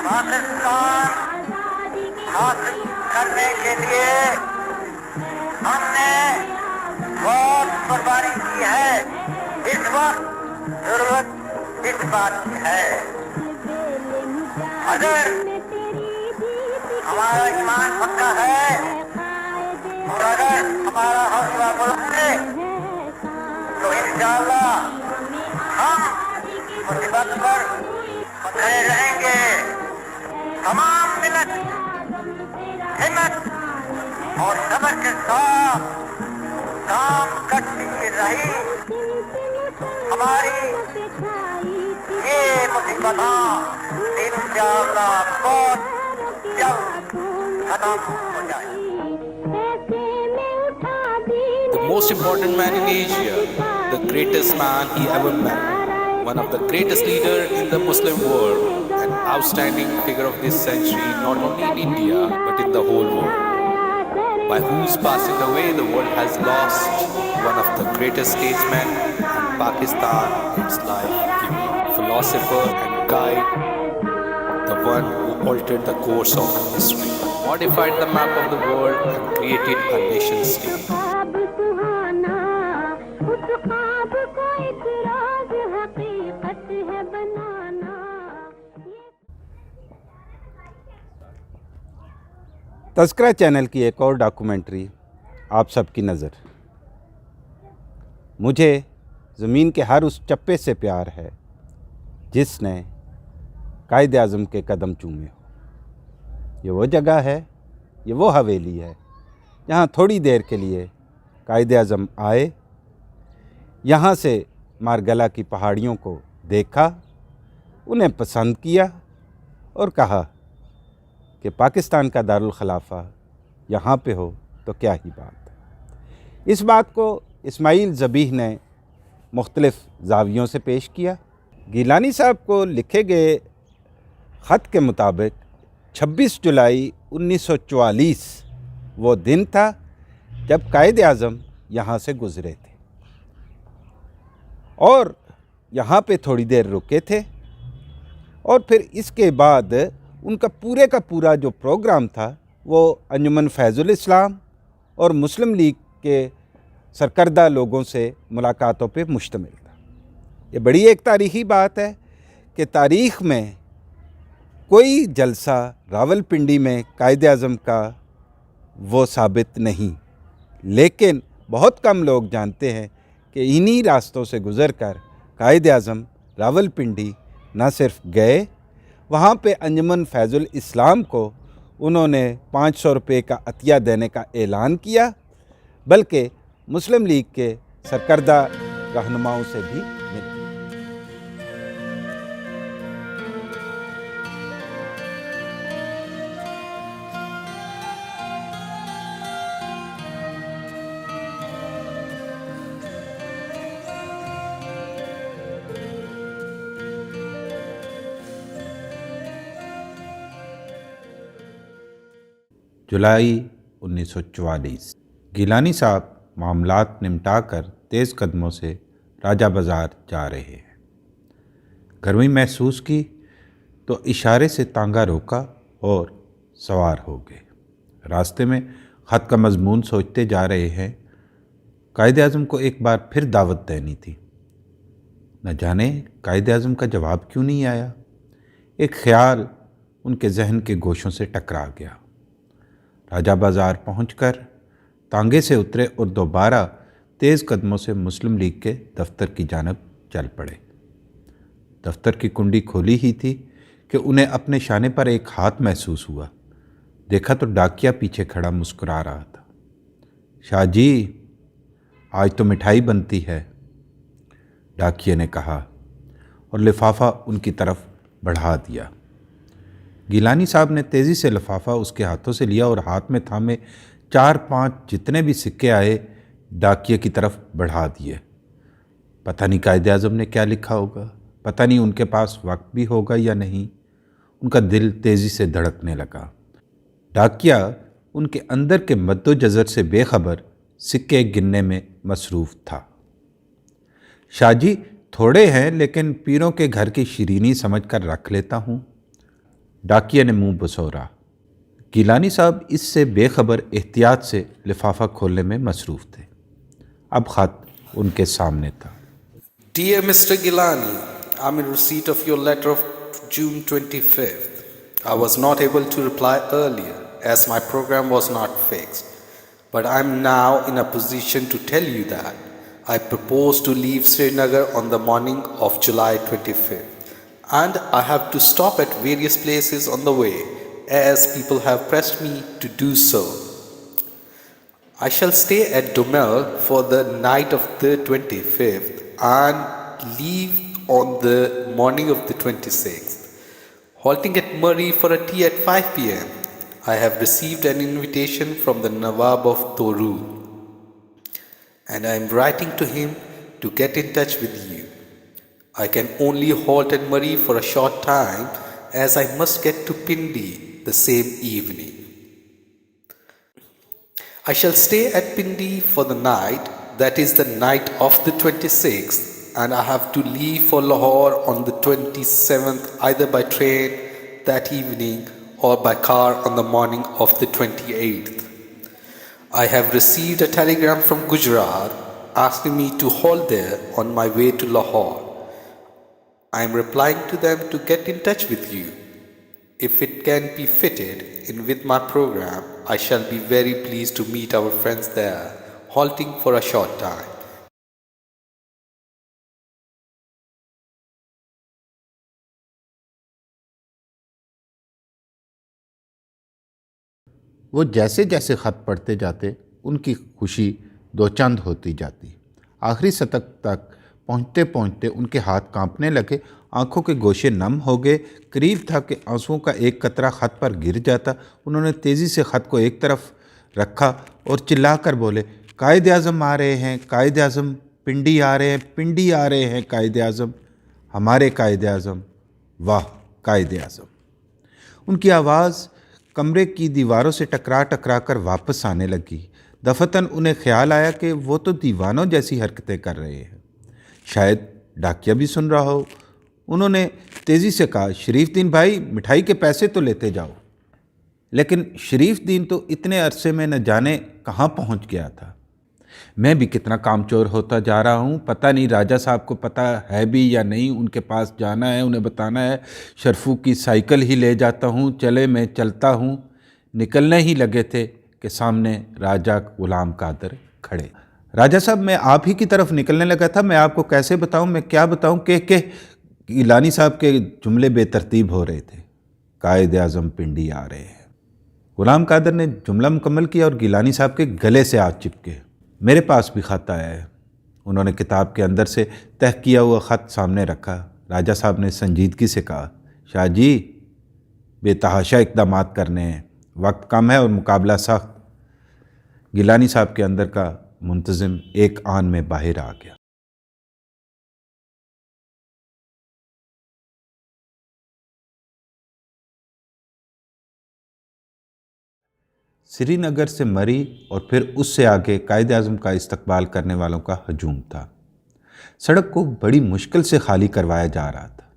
पाकिस्तान हासिल करने के लिए हमने बहुत कुर्बानी की है। इस वक्त जरूरत इस बात की है, अगर हमारा ईमान पक्का है और अगर हमारा हौसला बुलंद है तो इंशाअल्लाह हम मुसीबत पर खड़े रहेंगे। तमाम मिलत हिम्मत और सब्र के साथ काम करती रही। हमारी ये मुसीबत इंशाअल्लाह बहुत जल्द खत्म हो जाएगी। The most important man in Asia, the greatest man he ever met, one of the greatest leaders in the Muslim world, an outstanding figure of this century not only in India but in the whole world. By whose passing away the world has lost one of the greatest statesmen and Pakistan its life-giving philosopher and guide, the one who altered the course of history, modified the map of the world and created a nation state. Tazkira channel की एक और documentary आप सबकी नज़र। मुझे ज़मीन के हर उस चप्पे से प्यार है जिसने कायद आज़म के कदम चूमे हो। ये वो जगह है, ये वो हवेली है जहाँ थोड़ी देर के लिए कायद आज़म आए, यहाँ से मारगला की पहाड़ियों को देखा, उन्हें पसंद किया और कहा कि पाकिस्तान का दारुल खिलाफा यहाँ पे हो तो क्या ही बात है। इस बात को इस्माइल ज़बीह ने मुख्तलिफ़ ज़ावियों से पेश किया। गिलानी साहब को लिखे गए ख़त के मुताबिक 26 जुलाई 1944 वो दिन था जब कायद आज़म यहाँ से गुज़रे थे और यहाँ पे थोड़ी देर रुके थे और फिर इसके बाद उनका पूरे का पूरा जो प्रोग्राम था वो अंजुमन फैज़ुल इस्लाम और मुस्लिम लीग के सरकर्दा लोगों से मुलाकातों पे मुश्तमिल था। ये बड़ी एक तारीख़ी बात है कि तारीख़ में कोई जलसा रावलपिंडी में कायद आज़म का वो साबित नहीं, लेकिन बहुत कम लोग जानते हैं कि इन्हीं रास्तों से गुज़र कर कायद आज़म रावलपिंडी न सिर्फ गए, वहाँ पे अंजुमन फैज़ुल इस्लाम को उन्होंने 500 रुपये का अतिया देने का ऐलान किया, बल्कि मुस्लिम लीग के सरकर्दा रहनुमाओं से भी मिले। जुलाई 1944 गिलानी साहब मामलात निमटा कर तेज़ कदमों से राजा बाज़ार जा रहे हैं। गर्मी महसूस की तो इशारे से तांगा रोका और सवार हो गए। रास्ते में ख़त का मज़मून सोचते जा रहे हैं। कायद आज़म को एक बार फिर दावत देनी थी, न जाने कायद आज़म का जवाब क्यों नहीं आया। एक ख़्याल उनके जहन के गोशों से टकरा गया। राजा बाज़ार पहुंचकर तांगे से उतरे और दोबारा तेज़ कदमों से मुस्लिम लीग के दफ्तर की जानब चल पड़े। दफ्तर की कुंडी खोली ही थी कि उन्हें अपने शाने पर एक हाथ महसूस हुआ। देखा तो डाकिया पीछे खड़ा मुस्कुरा रहा था। शाह जी, आज तो मिठाई बनती है, डाकिये ने कहा और लिफाफा उनकी तरफ बढ़ा दिया। गिलानी साहब ने तेज़ी से लिफाफा उसके हाथों से लिया और हाथ में थामे 4-5 जितने भी सिक्के आए डाकिये की तरफ बढ़ा दिए। पता नहीं कायद आज़म ने क्या लिखा होगा, पता नहीं उनके पास वक्त भी होगा या नहीं। उनका दिल तेज़ी से धड़कने लगा। डाकिया उनके अंदर के मद्दोजज़र से बेखबर सिक्के गिनने में मसरूफ़ था। शाहजी, थोड़े हैं लेकिन पीरों के घर की शीरीनी समझ कर रख लेता हूँ। डाकिया ने मुंह बसोरा। गिलानी साहब इससे बेखबर एहतियात से लिफाफा खोलने में मसरूफ़ थे। अब ख़त उनके सामने था। Dear Mr. Gilani, I'm in receipt of your letter of June 25th. I was not able to reply earlier as my program was not fixed. But I'm now in a position to tell you that I propose to leave Srinagar on the morning of July 25th. And I have to stop at various places on the way as people have pressed me to do so. I shall stay at Domel for the night of the 25th and leave on the morning of the 26th, halting at Murree for a tea at 5 p.m. I have received an invitation from the Nawab of Toru, and I am writing to him to get in touch with you. I can only halt at Murree for a short time as I must get to Pindi the same evening. I shall stay at Pindi for the night, that is the night of the 26th, and I have to leave for Lahore on the 27th either by train that evening or by car on the morning of the 28th. I have received a telegram from Gujarat asking me to halt there on my way to Lahore. I am replying to them to get in touch with you. If it can be fitted in with my program, I shall be very pleased to meet our friends there, halting for a short time. वो जैसे जैसे ख़त पढ़ते जाते उनकी खुशी दो चंद होती जाती। आखिरी सतक तक पहुँचते पहुँचते उनके हाथ कांपने लगे, आंखों के गोशे नम हो गए। करीब था कि आंसुओं का एक कतरा ख़त पर गिर जाता। उन्होंने तेज़ी से ख़त को एक तरफ रखा और चिल्लाकर बोले, कायद आज़म आ रहे हैं, कायद आज़म पिंडी आ रहे हैं, पिंडी आ रहे हैं कायद आज़म, हमारे कायद आज़म, वाह कायद आज़म। उनकी आवाज़ कमरे की दीवारों से टकरा टकरा कर वापस आने लगी। दफतन उन्हें ख्याल आया कि वो तो दीवानों जैसी हरकतें कर रहे हैं। शायद डाकिया भी सुन रहा हो। उन्होंने तेज़ी से कहा, शरीफ दीन भाई मिठाई के पैसे तो लेते जाओ। लेकिन शरीफ दीन तो इतने अरसे में न जाने कहाँ पहुँच गया था। मैं भी कितना कामचोर होता जा रहा हूँ, पता नहीं राजा साहब को पता है भी या नहीं। उनके पास जाना है, उन्हें बताना है। शरफू की साइकिल ही ले जाता हूँ, चले मैं चलता हूँ। निकलने ही लगे थे कि सामने राजा गुलाम कादर खड़े। राजा साहब मैं आप ही की तरफ निकलने लगा था, मैं आपको कैसे बताऊँ, मैं क्या बताऊँ कि गिलानी साहब के जुमले बेतरतीब हो रहे थे। कायद आज़म पिंडी आ रहे हैं। गुलाम कादर ने जुमला मुकम्मल किया और गिलानी साहब के गले से हाथ चिपके। मेरे पास भी ख़त आया है। उन्होंने किताब के अंदर से तह किया हुआ ख़त सामने रखा। राजा साहब ने संजीदगी से कहा, शाह जी बेतहाशा इक़दामात करने हैं, वक्त कम है और मुकाबला सख्त। गिलानी साहब के अंदर का मुंतज़िम एक आन में बाहर आ गया। श्रीनगर से मरी और फिर उससे आगे कायद आज़म का इस्तकबाल करने वालों का हजूम था। सड़क को बड़ी मुश्किल से खाली करवाया जा रहा था।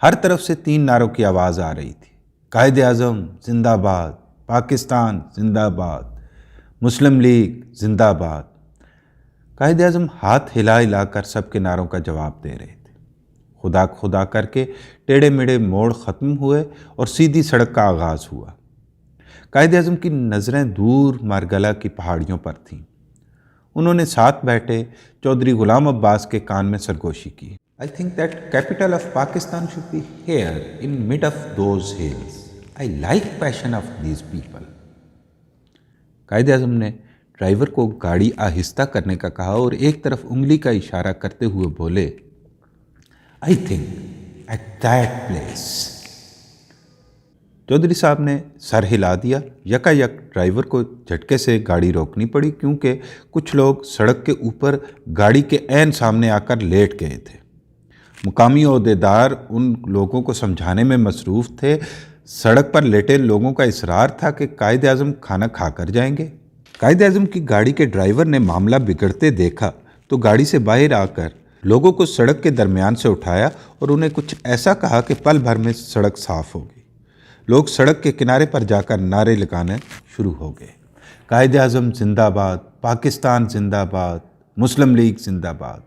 हर तरफ से 3 नारों की आवाज़ आ रही थी, कायद आज़म जिंदाबाद, पाकिस्तान जिंदाबाद, मुस्लिम लीग जिंदाबाद। कायद आज़म हाथ हिला हिला कर सबके नारों का जवाब दे रहे थे। खुदा खुदा करके टेढ़े मेढ़े मोड़ ख़त्म हुए और सीधी सड़क का आगाज़ हुआ। कायद आज़म की नज़रें दूर मारगला की पहाड़ियों पर थीं। उन्होंने साथ बैठे चौधरी गुलाम अब्बास के कान में सरगोशी की। I think that capital of Pakistan should be here in mid of those hills. I like passion of these people. Quaid Azam ने ड्राइवर को गाड़ी आहिस्ता करने का कहा और एक तरफ उंगली का इशारा करते हुए बोले, I think at that place. Chaudhary साहब ने सर हिला दिया। यकायक ड्राइवर को झटके से गाड़ी रोकनी पड़ी क्योंकि कुछ लोग सड़क के ऊपर गाड़ी के ऐन सामने आकर लेट गए थे। मुकामी ओहदेदार उन लोगों को समझाने में मसरूफ़ थे। सड़क पर लेटे लोगों का इसरार था कि कायद आज़म खाना खाकर जाएंगे। कायद आज़म की गाड़ी के ड्राइवर ने मामला बिगड़ते देखा तो गाड़ी से बाहर आकर लोगों को सड़क के दरमियान से उठाया और उन्हें कुछ ऐसा कहा कि पल भर में सड़क साफ़ हो गई। लोग सड़क के किनारे पर जाकर नारे लगाने शुरू हो गए। कायद-ए-आज़म जिंदाबाद, पाकिस्तान जिंदाबाद, मुस्लिम लीग जिंदाबाद।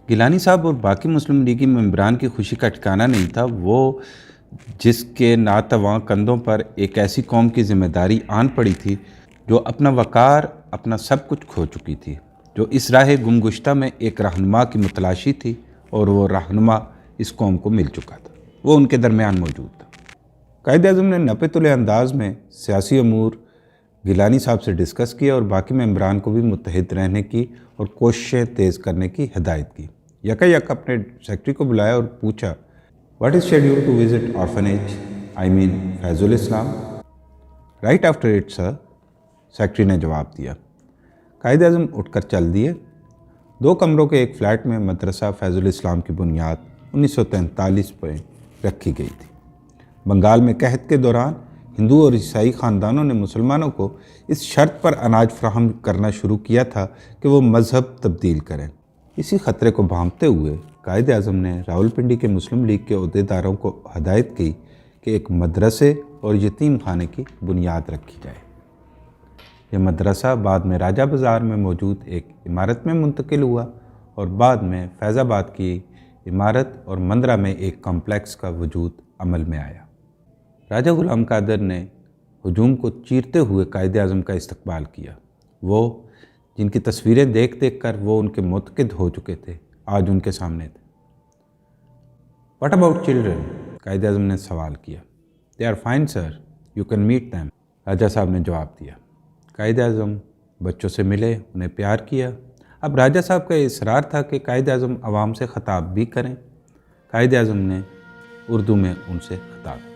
गिलानी साहब और बाकी मुस्लिम लीगी मेंबरान की खुशी का ठिकाना नहीं था। वो जिसके नातवां कंधों पर एक ऐसी कौम की जिम्मेदारी आन पड़ी थी जो अपना वक़ार, अपना सब कुछ खो चुकी थी, जो इस राह गुमगुश्ता में एक रहनुमा की मुतलाशी थी, और वो रहनुमा इस कौम को मिल चुका था। वो उनके दरमियान मौजूद था। कायद-ए-आज़म ने नपे-तुले अंदाज में सियासी अमूर गिलानी साहब से डिस्कस किया और बाकी मेंबरान को भी मुत्तहिद रहने की और कोशिशें तेज़ करने की हिदायत की। यका अपने सेक्रेटरी को बुलाया और पूछा, what is schedule to visit orphanage, I mean Faizul Islam? Right after it sir, secretary ने जवाब दिया। कायद-ए-आज़म उठकर चल दिए। 2 कमरों के एक फ़्लैट में मदरसा फैज़ुल इस्लाम की बुनियाद 1943 में रखी गई थी। बंगाल में कहत के दौरान हिंदू और ईसाई ख़ानदानों ने मुसलमानों को इस शर्त पर अनाज फराहम करना शुरू किया था कि वो मज़हब तब्दील करें। इसी ख़तरे को भांपते हुए कायद-ए-आज़म ने रावलपिंडी के मुस्लिम लीग के अहदेदारों को हदायत की कि एक मदरसे और यतीम खाने की बुनियाद रखी जाए। यह मदरसा बाद में राजा बाज़ार में मौजूद एक इमारत में मुंतकिल हुआ और बाद में फैज़ाबाद की इमारत और मंदरा में एक कॉम्प्लेक्स का वजूद अमल में आया। राजा गुलाम कादर ने हुजूम को चीरते हुए कायद-ए-आज़म का इस्तकबाल किया। वो जिनकी तस्वीरें देख देख कर वो उनके मुतक़िद हो चुके थे, आज उनके सामने थे। What about children? कायद-ए-आज़म ने सवाल किया। They are fine sir, you can meet them, Raja Sahab ने जवाब दिया। कायद-ए-आज़म बच्चों से मिले, उन्हें प्यार किया। अब राजा साहब का इसरार था कि कायद-ए-आज़म अवाम से ख़िताब भी करें। कायद-ए-आज़म ने उर्दू में उनसे खिताब।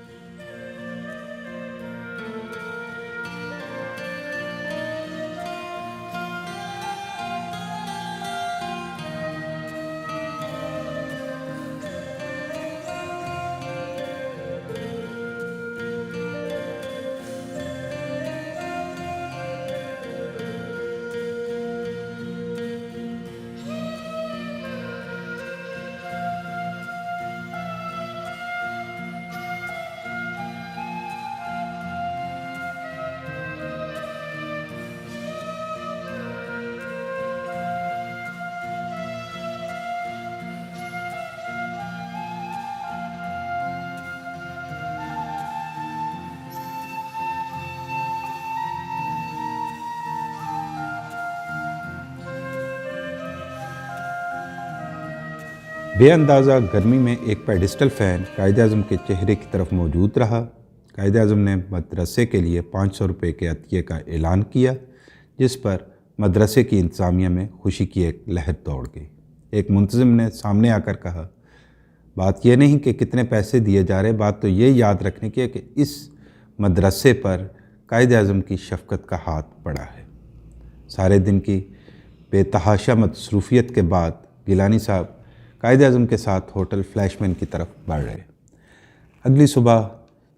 बेअंदाज़ा गर्मी में एक पेडिस्टल फ़ैन कायद-ए-आज़म के चेहरे की तरफ मौजूद रहा। कायद-ए-आज़म ने मदरसे के लिए 500 रुपये के अतिये का ऐलान किया, जिस पर मदरसे की इंतज़ामिया में खुशी की एक लहर दौड़ गई। एक मुंतज़िम ने सामने आकर कहा, बात यह नहीं कि कितने पैसे दिए जा रहे, बात तो ये याद रखने की है कि इस मदरसे पर कायद-ए-आज़म की शफ़क़त का हाथ पड़ा है। सारे दिन की बेतहाशा मसरूफ़ियत के बाद गिलानी साहब कायद-ए-आज़म के साथ होटल फ्लैशमैन की तरफ बढ़ रहे। अगली सुबह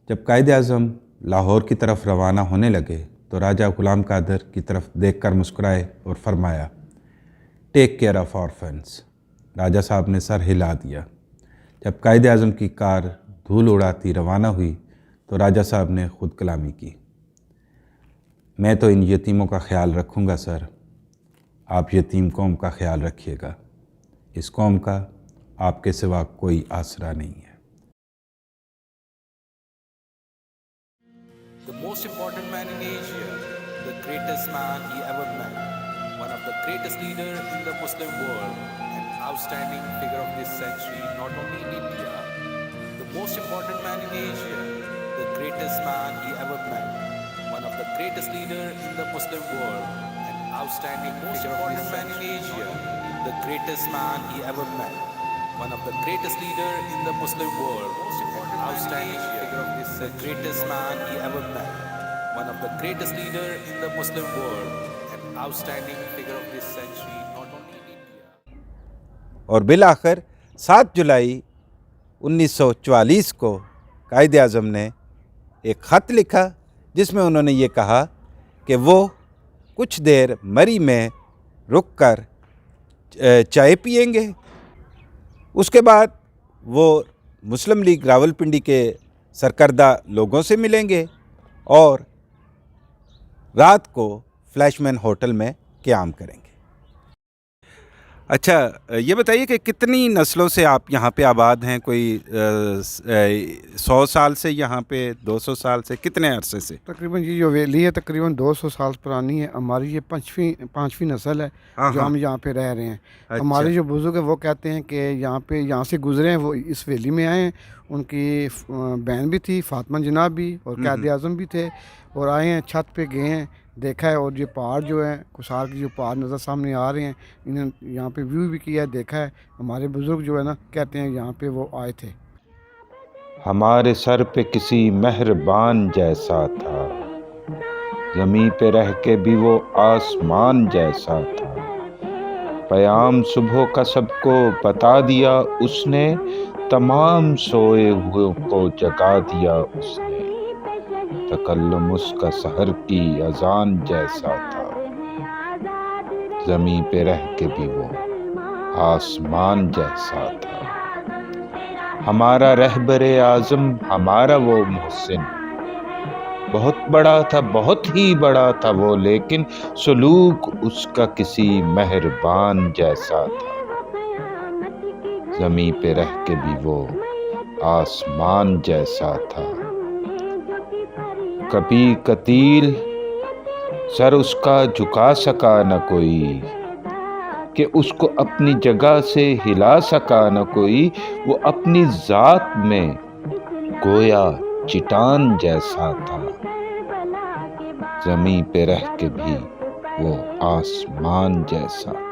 जब कायद-ए-आज़म लाहौर की तरफ रवाना होने लगे तो राजा गुलाम कादर की तरफ देखकर मुस्कुराए और फरमाया, टेक केयर ऑफ़ ऑर्फन्स। राजा साहब ने सर हिला दिया। जब कायद-ए-आज़म की कार धूल उड़ाती रवाना हुई तो राजा साहब ने खुद कलामी की, मैं तो इन यतीमों का ख्याल रखूँगा सर, आप यतीम कौम का ख्याल रखिएगा। इस कौम का आपके सिवा कोई आसरा नहीं है। The most important man in Asia, the greatest man he ever met, one of the greatest leaders in the Muslim world, an outstanding figure of this century, not only in India. The most important man in Asia, the greatest man he ever met, one of the greatest leaders in the Muslim world, an outstanding figure of this man in Asia, the greatest man he ever met, one of the greatest leaders in the Muslim world, an outstanding figure of this, the greatest man he ever met, one of the greatest leaders in the Muslim world, an outstanding figure of this century, not only in India. और बिलाखिर 7 जुलाई 1944 को कायद-ए-आज़म ने एक ख़त लिखा जिसमें उन्होंने ये कहा कि वो कुछ देर मरी में रुक कर चाय पिएंगे। उसके बाद वो मुस्लिम लीग रावलपिंडी के सरकर्दा लोगों से मिलेंगे और रात को फ्लैशमैन होटल में क़याम करेंगे। अच्छा, ये बताइए कि कितनी नस्लों से आप यहाँ पे आबाद हैं? कोई 100 साल से यहाँ पे, 200 साल से, कितने अरसे से? तकरीबन ये जो हवेली है तकरीबन 200 साल पुरानी है। हमारी ये पाँचवीं नस्ल है हाँ, जो हाँ। हम यहाँ पे रह रहे हैं। अच्छा। हमारे जो बुजुर्ग है वो कहते हैं कि यहाँ से गुजरे हैं, वो इस हवेली में आए हैं। उनकी बहन भी थी, फातिमा जनाब भी, और कायद आज़म भी थे, और आए हैं, छत पे गए हैं, देखा है। और ये पहाड़ जो है, कुसार के जो पहाड़ नज़र सामने आ रहे हैं, इन्होंने यहाँ पे व्यू भी किया है, देखा है। हमारे बुजुर्ग जो है ना कहते हैं यहाँ पे वो आए थे। हमारे सर पे किसी मेहरबान जैसा था, ज़मीं पे रह के भी वो आसमान जैसा था। पयाम सुबह का सबको बता दिया उसने, तमाम सोए हुए को जगा दिया उसने। तकल्लुम उसका सहर की अजान जैसा था, ज़मीं पे रह के भी वो आसमान जैसा था। हमारा रहबरे आज़म, हमारा वो मोहसिन, बहुत बड़ा था, बहुत ही बड़ा था वो, लेकिन सलूक उसका किसी मेहरबान जैसा था। ज़मीं पे रह के भी वो आसमान जैसा था। कभी कतील सर उसका झुका सका न कोई, कि उसको अपनी जगह से हिला सका न कोई। वो अपनी ज़ात में गोया चट्टान जैसा था, ज़मीं पे रह के भी वो आसमान जैसा था।